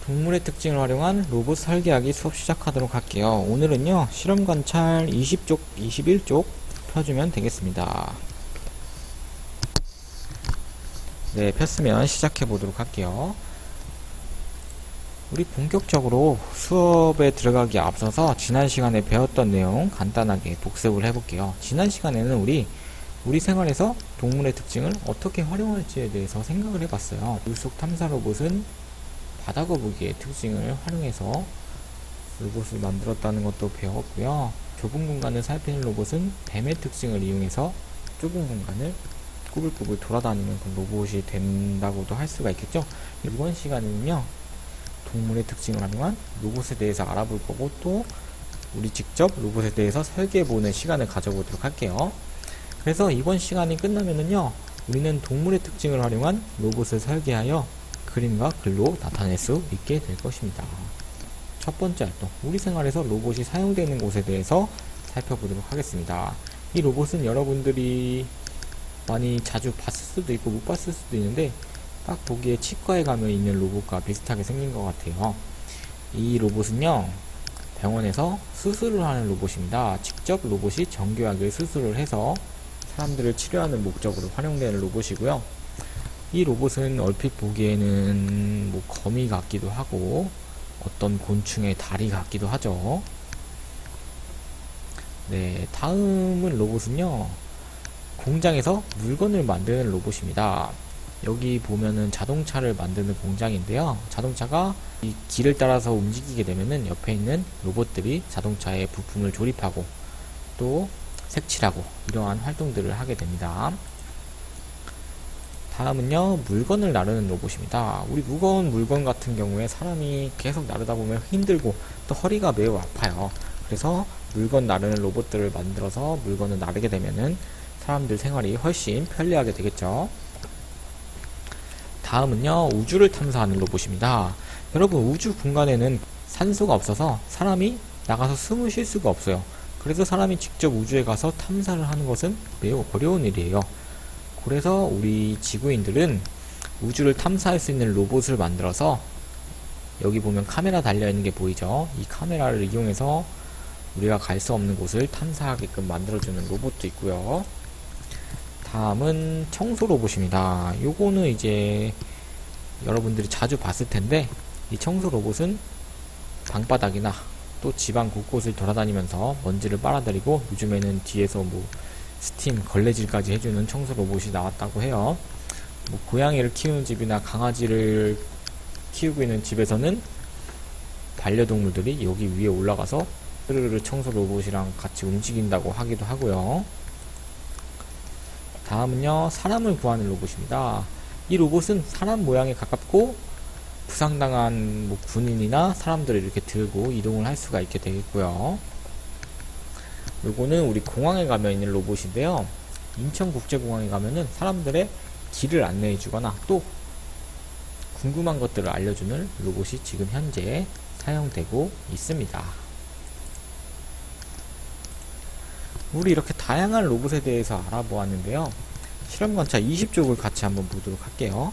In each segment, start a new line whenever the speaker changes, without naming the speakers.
동물의 특징을 활용한 로봇 설계하기 수업 시작하도록 할게요. 오늘은요, 실험 관찰 20쪽, 21쪽 펴주면 되겠습니다. 네, 폈으면 시작해 보도록 할게요. 우리 본격적으로 수업에 들어가기 앞서서 지난 시간에 배웠던 내용 간단하게 복습을 해볼게요. 지난 시간에는 우리 생활에서 동물의 특징을 어떻게 활용할지에 대해서 생각을 해봤어요. 물속 탐사 로봇은 바다 거북이의 특징을 활용해서 로봇을 만들었다는 것도 배웠고요. 좁은 공간을 살피는 로봇은 뱀의 특징을 이용해서 좁은 공간을 꾸불꾸불 돌아다니는 그런 로봇이 된다고도 할 수가 있겠죠. 이번 시간에는요, 동물의 특징을 활용한 로봇에 대해서 알아볼 거고, 또 우리 직접 로봇에 대해서 설계해보는 시간을 가져보도록 할게요. 그래서 이번 시간이 끝나면은요, 우리는 동물의 특징을 활용한 로봇을 설계하여 그림과 글로 나타낼 수 있게 될 것입니다. 첫 번째 활동, 우리 생활에서 로봇이 사용되는 곳에 대해서 살펴보도록 하겠습니다. 이 로봇은 여러분들이 많이 자주 봤을 수도 있고 못 봤을 수도 있는데, 딱 보기에 치과에 가면 있는 로봇과 비슷하게 생긴 것 같아요. 이 로봇은요, 병원에서 수술을 하는 로봇입니다. 직접 로봇이 정교하게 수술을 해서 사람들을 치료하는 목적으로 활용되는 로봇이고요. 이 로봇은 얼핏 보기에는 거미 같기도 하고 어떤 곤충의 다리 같기도 하죠. 네, 다음은 로봇은요, 공장에서 물건을 만드는 로봇입니다. 여기 보면은 자동차를 만드는 공장인데요, 자동차가 이 길을 따라서 움직이게 되면은 옆에 있는 로봇들이 자동차에 부품을 조립하고 또 색칠하고 이러한 활동들을 하게 됩니다. 다음은요, 물건을 나르는 로봇입니다. 우리 무거운 물건 같은 경우에 사람이 계속 나르다 보면 힘들고 또 허리가 매우 아파요. 그래서 물건 나르는 로봇들을 만들어서 물건을 나르게 되면은 사람들 생활이 훨씬 편리하게 되겠죠. 다음은요, 우주를 탐사하는 로봇입니다. 여러분, 우주 공간에는 산소가 없어서 사람이 나가서 숨을 쉴 수가 없어요. 그래서 사람이 직접 우주에 가서 탐사를 하는 것은 매우 어려운 일이에요. 그래서 우리 지구인들은 우주를 탐사할 수 있는 로봇을 만들어서, 여기 보면 카메라 달려있는 게 보이죠? 이 카메라를 이용해서 우리가 갈 수 없는 곳을 탐사하게끔 만들어주는 로봇도 있고요. 다음은 청소 로봇입니다. 요거는 이제 여러분들이 자주 봤을 텐데, 이 청소 로봇은 방바닥이나 또 집안 곳곳을 돌아다니면서 먼지를 빨아들이고, 요즘에는 뒤에서 스팀, 걸레질까지 해주는 청소 로봇이 나왔다고 해요. 고양이를 키우는 집이나 강아지를 키우고 있는 집에서는 반려동물들이 여기 위에 올라가서 스르르 청소 로봇이랑 같이 움직인다고 하기도 하고요. 다음은요, 사람을 구하는 로봇입니다. 이 로봇은 사람 모양에 가깝고 부상당한 군인이나 사람들을 이렇게 들고 이동을 할 수가 있게 되겠고요. 요거는 우리 공항에 가면 있는 로봇인데요, 인천국제공항에 가면은 사람들의 길을 안내해 주거나 또 궁금한 것들을 알려주는 로봇이 지금 현재 사용되고 있습니다. 우리 이렇게 다양한 로봇에 대해서 알아보았는데요, 실험관찰 20쪽을 같이 한번 보도록 할게요.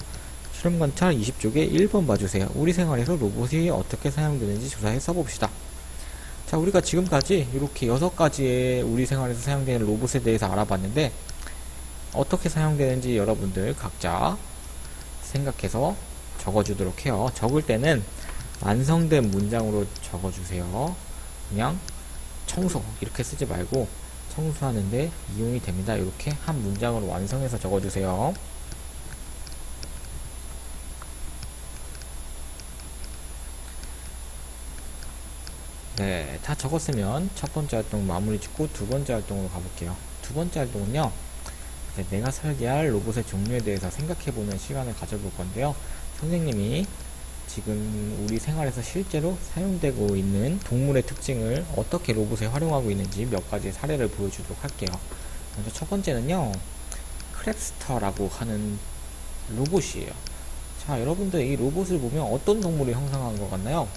실험관찰 20쪽에 1번 봐주세요. 우리 생활에서 로봇이 어떻게 사용되는지 조사해 써봅시다. 자, 우리가 지금까지 이렇게 6가지의 우리 생활에서 사용되는 로봇에 대해서 알아봤는데, 어떻게 사용되는지 여러분들 각자 생각해서 적어주도록 해요. 적을 때는 완성된 문장으로 적어주세요. 그냥 청소 이렇게 쓰지 말고 청소하는데 이용이 됩니다, 이렇게 한 문장으로 완성해서 적어주세요. 네, 다 적었으면 첫 번째 활동 마무리 짓고 두 번째 활동으로 가볼게요. 두 번째 활동은요, 이제 내가 설계할 로봇의 종류에 대해서 생각해보는 시간을 가져볼 건데요, 선생님이 지금 우리 생활에서 실제로 사용되고 있는 동물의 특징을 어떻게 로봇에 활용하고 있는지 몇 가지 사례를 보여주도록 할게요. 먼저 첫 번째는요, 크랩스터라고 하는 로봇이에요. 자, 여러분들 이 로봇을 보면 어떤 동물이 형상한 것 같나요?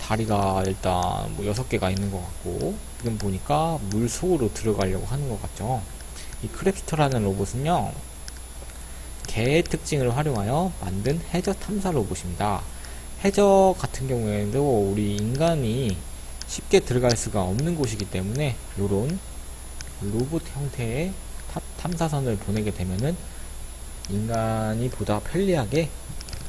다리가 일단 6개가 있는 것 같고, 지금 보니까 물 속으로 들어가려고 하는 것 같죠. 이 크랩스터라는 로봇은요, 개의 특징을 활용하여 만든 해저 탐사 로봇입니다. 해저 같은 경우에도 우리 인간이 쉽게 들어갈 수가 없는 곳이기 때문에 이런 로봇 형태의 탐사선을 보내게 되면은 인간이 보다 편리하게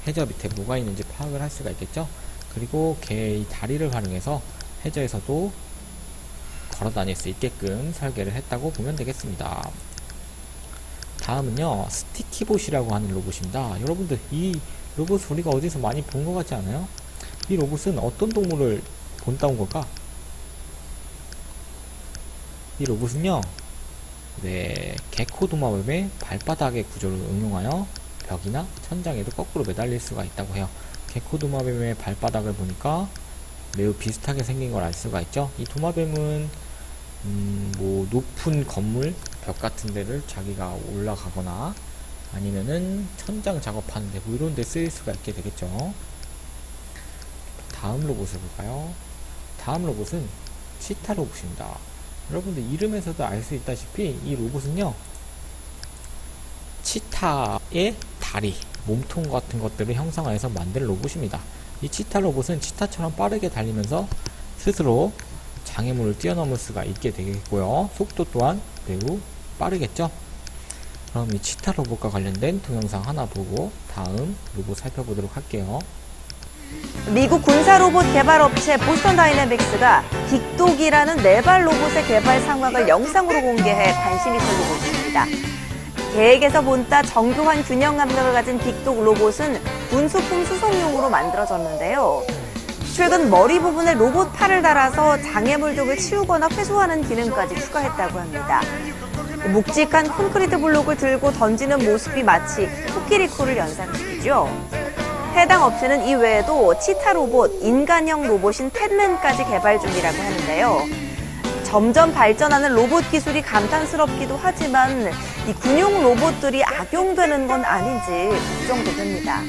해저 밑에 뭐가 있는지 파악을 할 수가 있겠죠. 그리고 개의 다리를 활용해서 해저에서도 걸어 다닐 수 있게끔 설계를 했다고 보면 되겠습니다. 다음은요, 스티키봇이라고 하는 로봇입니다. 여러분들, 이 로봇을 우리가 어디서 많이 본 것 같지 않아요? 이 로봇은 어떤 동물을 본따온 걸까? 이 로봇은요, 개코 도마뱀의 발바닥의 구조를 응용하여 벽이나 천장에도 거꾸로 매달릴 수가 있다고 해요. 개코 도마뱀의 발바닥을 보니까 매우 비슷하게 생긴 걸 알 수가 있죠. 이 도마뱀은 뭐 높은 건물 벽 같은 데를 자기가 올라가거나 아니면은 천장 작업하는데 뭐 이런 데 쓰일 수가 있게 되겠죠. 다음 로봇을 볼까요? 다음 로봇은 치타 로봇입니다. 여러분들 이름에서도 알 수 있다시피 이 로봇은요, 치타의 다리, 몸통 같은 것들을 형상화해서 만든 로봇입니다. 이 치타 로봇은 치타처럼 빠르게 달리면서 스스로 장애물을 뛰어넘을 수가 있게 되겠고요. 속도 또한 매우 빠르겠죠. 그럼 이 치타 로봇과 관련된 동영상 하나 보고 다음 로봇 살펴보도록 할게요.
미국 군사 로봇 개발 업체 보스턴 다이내믹스가 빅독이라는 네발 로봇의 개발 상황을 영상으로 공개해 관심이 쏠리고 있습니다. 계획에서 본따 정교한 균형 감각을 가진 빅독 로봇은 군수품 수송용으로 만들어졌는데요. 최근 머리 부분에 로봇 팔을 달아서 장애물족을 치우거나 회수하는 기능까지 추가했다고 합니다. 묵직한 콘크리트 블록을 들고 던지는 모습이 마치 코끼리코를 연상시키죠. 해당 업체는 이외에도 치타 로봇, 인간형 로봇인 팻맨까지 개발 중이라고 하는데요. 점점 발전하는 로봇 기술이 감탄스럽기도 하지만 이 군용 로봇들이 악용되는 건 아닌지 걱정도 됩니다.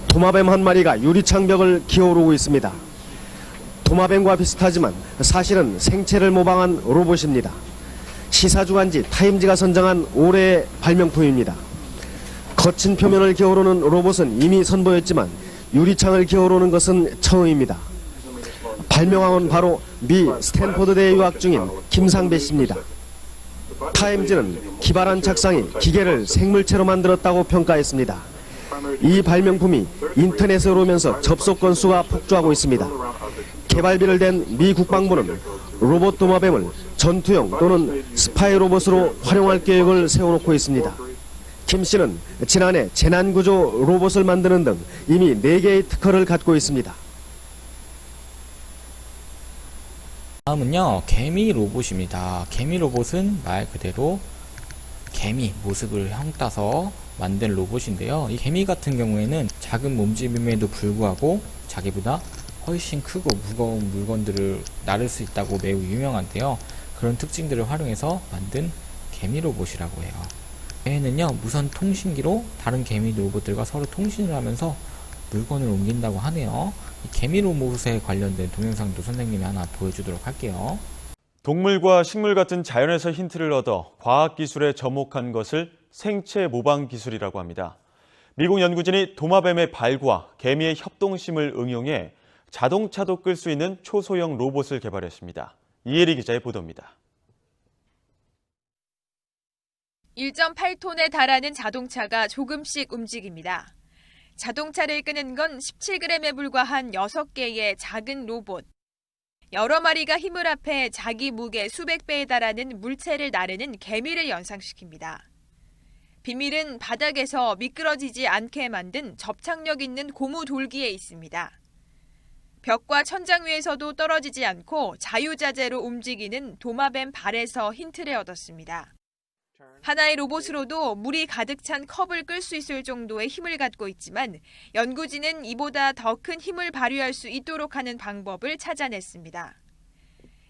도마뱀 한 마리가 유리창벽을 기어오르고 있습니다. 도마뱀과 비슷하지만 사실은 생체를 모방한 로봇입니다. 시사주간지 타임지가 선정한 올해의 발명품입니다. 거친 표면을 기어오르는 로봇은 이미 선보였지만 유리창을 기어오르는 것은 처음입니다. 발명왕은 바로 미 스탠포드대에 유학 중인 김상배 씨입니다. 타임지는 기발한 착상이 기계를 생물체로 만들었다고 평가했습니다. 이 발명품이 인터넷으로 오면서 접속 건수가 폭주하고 있습니다. 개발비를 댄 미 국방부는 로봇 도마뱀을 전투용 또는 스파이 로봇으로 활용할 계획을 세워놓고 있습니다. 김 씨는 지난해 재난구조 로봇을 만드는 등 이미 4개의 특허를 갖고 있습니다.
다음은요, 개미 로봇입니다. 개미 로봇은 말 그대로 개미 모습을 형따서 만든 로봇인데요. 이 개미 같은 경우에는 작은 몸집임에도 불구하고 자기보다 훨씬 크고 무거운 물건들을 나를 수 있다고 매우 유명한데요. 그런 특징들을 활용해서 만든 개미 로봇이라고 해요. 얘는요, 무선 통신기로 다른 개미 로봇들과 서로 통신을 하면서 물건을 옮긴다고 하네요. 이 개미 로봇에 관련된 동영상도 선생님이 하나 보여주도록 할게요.
동물과 식물 같은 자연에서 힌트를 얻어 과학기술에 접목한 것을 생체 모방 기술이라고 합니다. 미국 연구진이 도마뱀의 발과 개미의 협동심을 응용해 자동차도 끌 수 있는 초소형 로봇을 개발했습니다. 이혜리 기자의 보도입니다.
1.8톤에 달하는 자동차가 조금씩 움직입니다. 자동차를 끄는 건 17g에 불과한 6개의 작은 로봇. 여러 마리가 힘을 합해 자기 무게 수백 배에 달하는 물체를 나르는 개미를 연상시킵니다. 비밀은 바닥에서 미끄러지지 않게 만든 접착력 있는 고무 돌기에 있습니다. 벽과 천장 위에서도 떨어지지 않고 자유자재로 움직이는 도마뱀 발에서 힌트를 얻었습니다. 하나의 로봇으로도 물이 가득 찬 컵을 끌 수 있을 정도의 힘을 갖고 있지만 연구진은 이보다 더 큰 힘을 발휘할 수 있도록 하는 방법을 찾아냈습니다.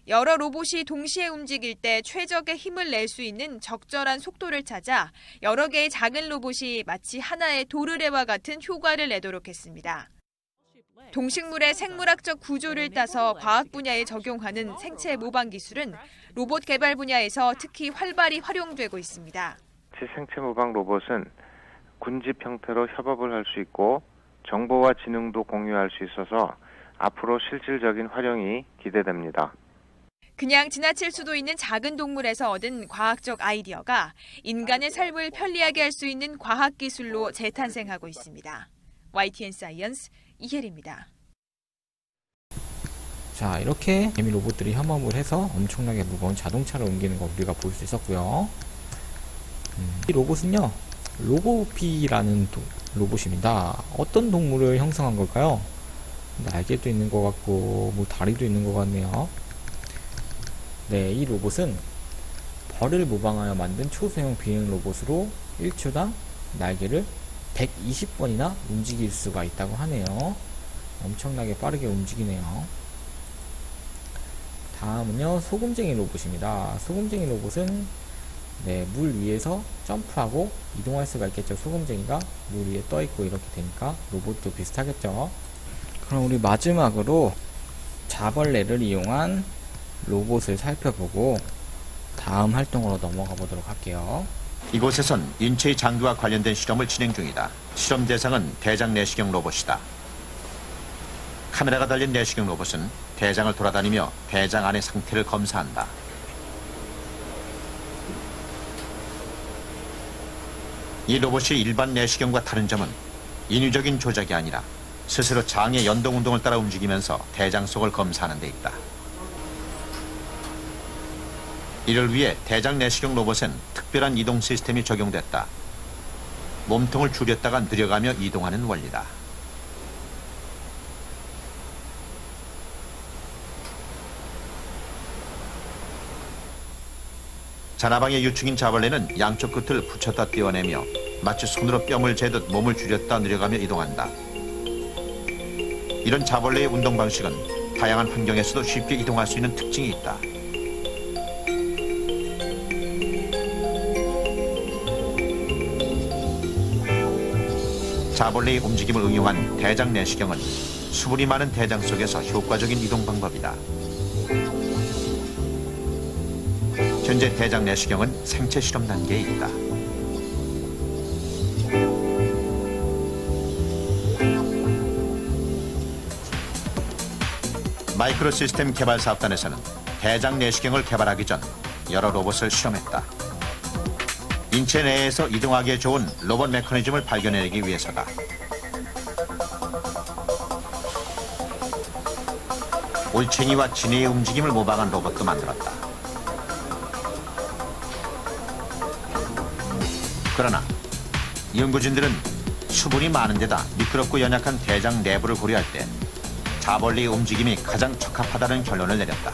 여러 로봇이 동시에 움직일 때 최적의 힘을 낼 수 있는 적절한 속도를 찾아 여러 개의 작은 로봇이 마치 하나의 도르래와 같은 효과를 내도록 했습니다. 동식물의 생물학적 구조를 따서 과학 분야에 적용하는 생체 모방 기술은 로봇 개발 분야에서 특히 활발히 활용되고 있습니다.
생체 모방 로봇은 군집 형태로 협업을 할 수 있고 정보와 지능도 공유할 수 있어서 앞으로 실질적인 활용이 기대됩니다.
그냥 지나칠 수도 있는 작은 동물에서 얻은 과학적 아이디어가 인간의 삶을 편리하게 할 수 있는 과학기술로 재탄생하고 있습니다. YTN 사이언스 이혜리입니다.
자, 이렇게 개미 로봇들이 협업을 해서 엄청나게 무거운 자동차를 옮기는 거 우리가 볼 수 있었고요. 이 로봇은요, 로보피라는 로봇입니다. 어떤 동물을 형성한 걸까요? 날개도 있는 것 같고, 뭐 다리도 있는 것 같네요. 네, 이 로봇은 벌을 모방하여 만든 초소형 비행 로봇으로 1초당 날개를 120번이나 움직일 수가 있다고 하네요. 엄청나게 빠르게 움직이네요. 다음은요, 소금쟁이 로봇입니다. 소금쟁이 로봇은 물 위에서 점프하고 이동할 수가 있겠죠. 소금쟁이가 물 위에 떠있고 이렇게 되니까 로봇도 비슷하겠죠. 그럼 우리 마지막으로 자벌레를 이용한 로봇을 살펴보고 다음 활동으로 넘어가 보도록 할게요.
이곳에선 인체의 장기와 관련된 실험을 진행 중이다. 실험 대상은 대장 내시경 로봇이다. 카메라가 달린 내시경 로봇은 대장을 돌아다니며 대장 안의 상태를 검사한다. 이 로봇이 일반 내시경과 다른 점은 인위적인 조작이 아니라 스스로 장의 연동 운동을 따라 움직이면서 대장 속을 검사하는 데 있다. 이를 위해 대장 내시경 로봇엔 특별한 이동 시스템이 적용됐다. 몸통을 줄였다가 늘려가며 이동하는 원리다. 자나방의 유충인 자벌레는 양쪽 끝을 붙였다 떼어내며 마치 손으로 뼘을 재듯 몸을 줄였다 늘려가며 이동한다. 이런 자벌레의 운동 방식은 다양한 환경에서도 쉽게 이동할 수 있는 특징이 있다. 자벌레의 움직임을 응용한 대장 내시경은 수분이 많은 대장 속에서 효과적인 이동 방법이다. 현재 대장 내시경은 생체 실험 단계에 있다. 마이크로 시스템 개발 사업단에서는 대장 내시경을 개발하기 전 여러 로봇을 실험했다. 인체 내에서 이동하기에 좋은 로봇 메커니즘을 발견해내기 위해서다. 올챙이와 지네의 움직임을 모방한 로봇도 만들었다. 그러나 연구진들은 수분이 많은 데다 미끄럽고 연약한 대장 내부를 고려할 때 자벌레의 움직임이 가장 적합하다는 결론을 내렸다.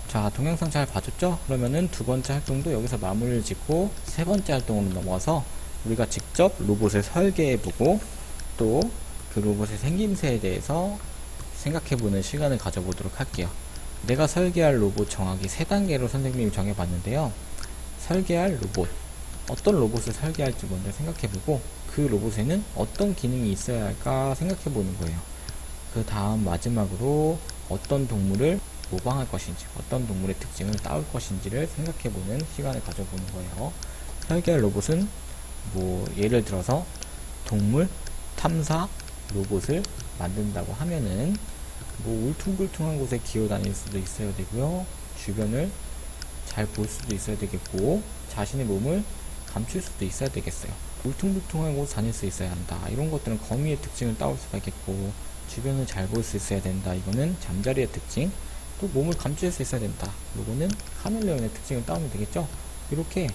자, 동영상 잘 봐줬죠? 그러면은 두 번째 활동도 여기서 마무리를 짓고 세 번째 활동으로 넘어가서 우리가 직접 로봇을 설계해보고 또 그 로봇의 생김새에 대해서 생각해보는 시간을 가져보도록 할게요. 내가 설계할 로봇 정확히 3단계로 선생님이 정해봤는데요. 설계할 로봇, 어떤 로봇을 설계할지 먼저 생각해보고 그 로봇에는 어떤 기능이 있어야 할까 생각해보는 거예요. 그 다음 마지막으로 어떤 동물을 모방할 것인지, 어떤 동물의 특징을 따올 것인지를 생각해보는 시간을 가져보는 거예요. 설계할 로봇은 예를 들어서 동물 탐사 로봇을 만든다고 하면은 울퉁불퉁한 곳에 기어다닐 수도 있어야 되고요. 주변을 잘 볼 수도 있어야 되겠고 자신의 몸을 감출 수도 있어야 되겠어요. 울퉁불퉁한 곳 다닐 수 있어야 한다. 이런 것들은 거미의 특징을 따올 수가 있겠고 주변을 잘 볼 수 있어야 된다. 이거는 잠자리의 특징. 또 몸을 감출 수 있어야 된다. 이거는 카멜레온의 특징을 따오면 되겠죠. 이렇게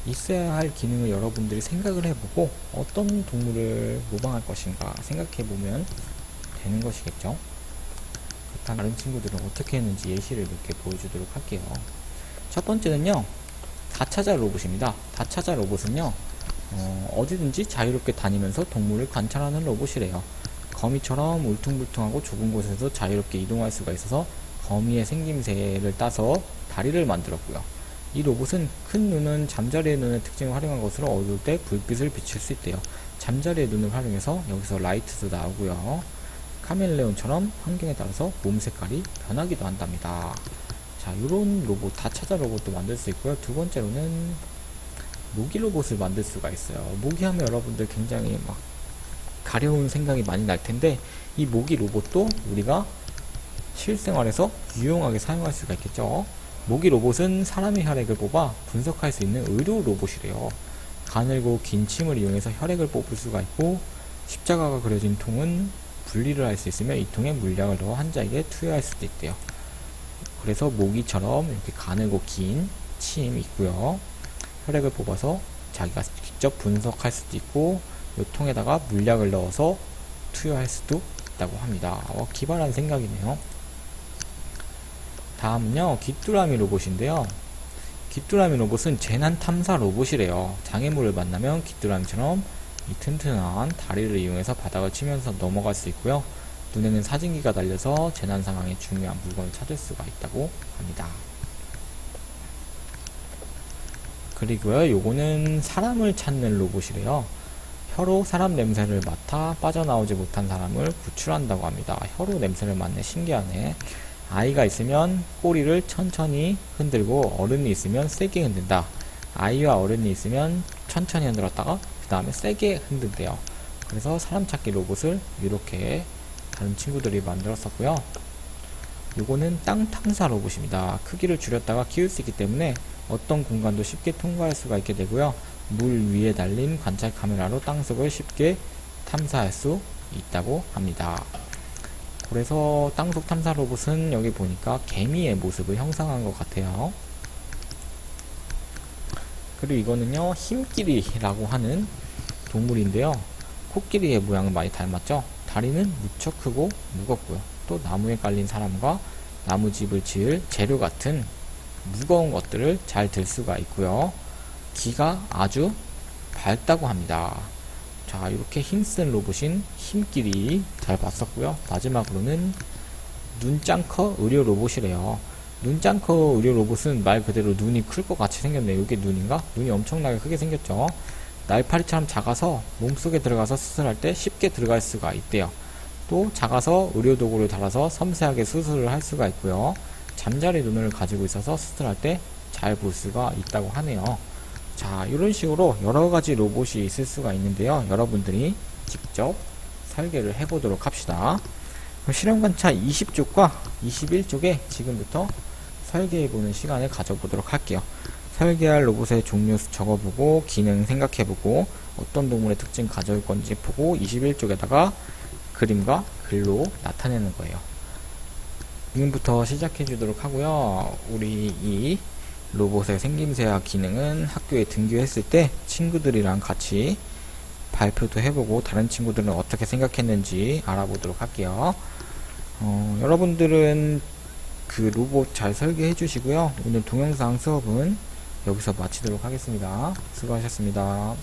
있어야 할 기능을 여러분들이 생각을 해보고 어떤 동물을 모방할 것인가 생각해보면 되는 것이겠죠. 그렇다면 다른 친구들은 어떻게 했는지 예시를 몇 개 보여주도록 할게요. 첫 번째는요, 다차자 로봇입니다. 다차자 로봇은요, 어디든지 자유롭게 다니면서 동물을 관찰하는 로봇이래요. 거미처럼 울퉁불퉁하고 좁은 곳에서 자유롭게 이동할 수가 있어서 거미의 생김새를 따서 다리를 만들었고요. 이 로봇은 큰 눈은 잠자리의 눈의 특징을 활용한 것으로 어두울 때 불빛을 비칠 수 있대요. 잠자리의 눈을 활용해서 여기서 라이트도 나오고요. 카멜레온처럼 환경에 따라서 몸 색깔이 변하기도 한답니다. 자, 이런 로봇, 다차자 로봇도 만들 수 있고요. 두 번째로는 모기 로봇을 만들 수가 있어요. 모기 하면 여러분들 굉장히 막 가려운 생각이 많이 날 텐데, 이 모기 로봇도 우리가 실생활에서 유용하게 사용할 수가 있겠죠. 모기 로봇은 사람의 혈액을 뽑아 분석할 수 있는 의료 로봇이래요. 가늘고 긴 침을 이용해서 혈액을 뽑을 수가 있고, 십자가가 그려진 통은 분리를 할 수 있으며 이 통에 물약을 넣어 환자에게 투여할 수도 있대요. 그래서 모기처럼 이렇게 가늘고 긴 침이 있고요. 혈액을 뽑아서 자기가 직접 분석할 수도 있고, 이 통에다가 물약을 넣어서 투여할 수도 있다고 합니다. 기발한 생각이네요. 다음은요, 귀뚜라미 로봇인데요. 귀뚜라미 로봇은 재난 탐사 로봇이래요. 장애물을 만나면 귀뚜라미처럼 이 튼튼한 다리를 이용해서 바닥을 치면서 넘어갈 수 있고요. 눈에는 사진기가 달려서 재난 상황에 중요한 물건을 찾을 수가 있다고 합니다. 그리고요, 요거는 사람을 찾는 로봇이래요. 혀로 사람 냄새를 맡아 빠져나오지 못한 사람을 구출한다고 합니다. 혀로 냄새를 맡네. 신기하네. 아이가 있으면 꼬리를 천천히 흔들고, 어른이 있으면 세게 흔든다. 아이와 어른이 있으면 천천히 흔들었다가 그 다음에 세게 흔든대요. 그래서 사람 찾기 로봇을 이렇게 다른 친구들이 만들었었고요. 요거는 땅 탐사 로봇입니다. 크기를 줄였다가 키울 수 있기 때문에 어떤 공간도 쉽게 통과할 수가 있게 되고요. 물 위에 달린 관찰 카메라로 땅속을 쉽게 탐사할 수 있다고 합니다. 그래서 땅속 탐사 로봇은 여기 보니까 개미의 모습을 형상한 것 같아요. 그리고 이거는요, 힘끼리라고 하는 동물인데요. 코끼리의 모양을 많이 닮았죠. 다리는 무척 크고 무겁고요. 또 나무에 깔린 사람과 나무집을 지을 재료 같은 무거운 것들을 잘 들 수가 있고요. 기가 아주 밝다고 합니다. 자, 이렇게 힘쓴 로봇인 힘끼리 잘 봤었고요. 마지막으로는 눈짱커 의료 로봇이래요. 눈짱커 의료 로봇은 말 그대로 눈이 클 것 같이 생겼네요. 이게 눈인가? 눈이 엄청나게 크게 생겼죠. 날파리처럼 작아서 몸속에 들어가서 수술할 때 쉽게 들어갈 수가 있대요. 또 작아서 의료도구를 달아서 섬세하게 수술을 할 수가 있고요. 잠자리 눈을 가지고 있어서 수술할 때 잘 볼 수가 있다고 하네요. 자, 이런 식으로 여러가지 로봇이 있을 수가 있는데요. 여러분들이 직접 설계를 해보도록 합시다. 실험관차 20쪽과 21쪽에 지금부터 설계해보는 시간을 가져보도록 할게요. 설계할 로봇의 종류 적어보고, 기능 생각해보고, 어떤 동물의 특징 가져올 건지 보고, 21쪽에다가 그림과 글로 나타내는 거예요. 지금부터 시작해 주도록 하고요. 우리 이 로봇의 생김새와 기능은 학교에 등교했을 때 친구들이랑 같이 발표도 해보고 다른 친구들은 어떻게 생각했는지 알아보도록 할게요. 여러분들은 그 로봇 잘 설계해 주시고요. 오늘 동영상 수업은 여기서 마치도록 하겠습니다. 수고하셨습니다.